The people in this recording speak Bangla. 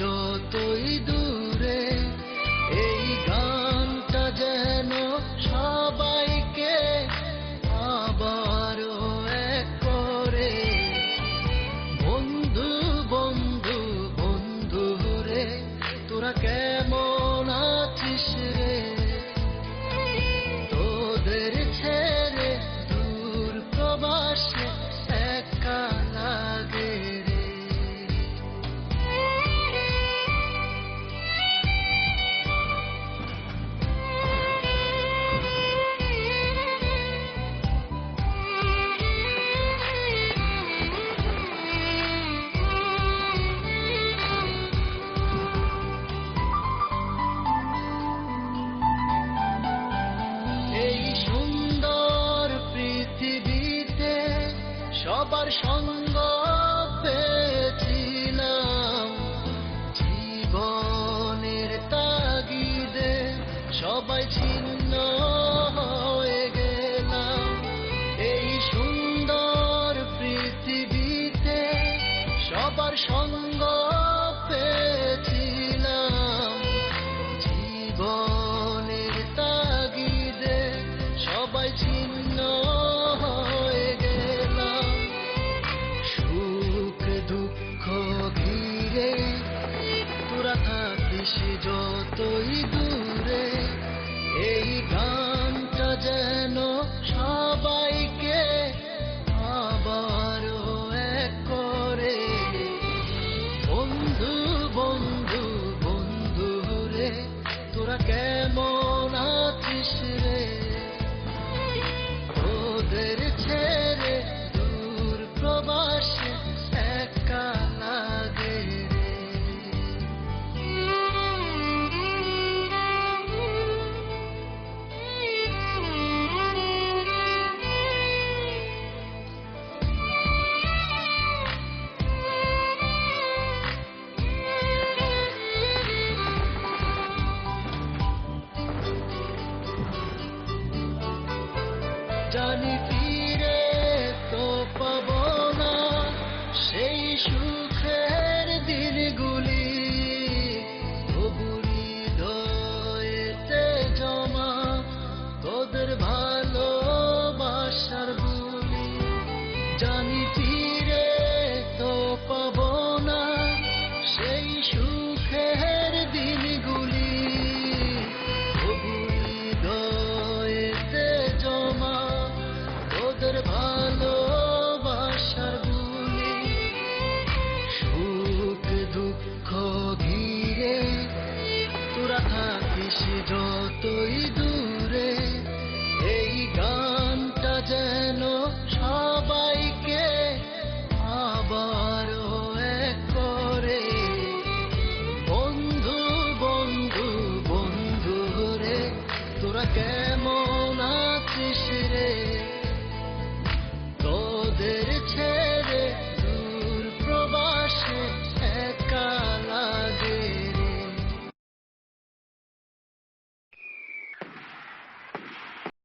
যতই দূরে এই গানটা যেন সবাইকে আবারও এক করে। বন্ধু বন্ধু বন্ধু রে, তোরা কেমন আছিস রে? তোদের ছেড়ে দূর প্রবাসে একা লাগে রে। পৃথিবীতে সবার সঙ্গ পেয়েছিলাম, জীবনের তাগিদে সবাই ছিন্ন হয়ে গেলাম। এই সুন্দর পৃথিবীতে সবার সঙ্গ পেয়েছিলাম, জীবনের তাগিদে সবাই ছিন্ন হয়ে গেলাম। সুখ দুঃখ ঘিরে তোরা থাকিস যতই দূরে এই গানটা যেন সবাইকে আবারও এক করে। বন্ধু বন্ধু বন্ধু রে, তোরা কেমন আছিস রে? তোদের ছেড়ে দূর প্রবাসে একা লাগে রে। জানি ফিরে তো পাবো না সেই সুখের দিনগুলি, তবু হৃদয়েতে জমা তোদের ভালোবাসার বুলি। জানি ফিরে তো পাবো না সেই সুখের দিনগুলি, তবু হৃদয়েতে জমা তোদের ভালোবাসার বুলি। সুখ দুঃখ ঘিরে তোরা থাকিস যতই দূরে এই গানটা যেন সবাইকে আবারও এক করে। বন্ধু বন্ধু বন্ধু রে, তোরা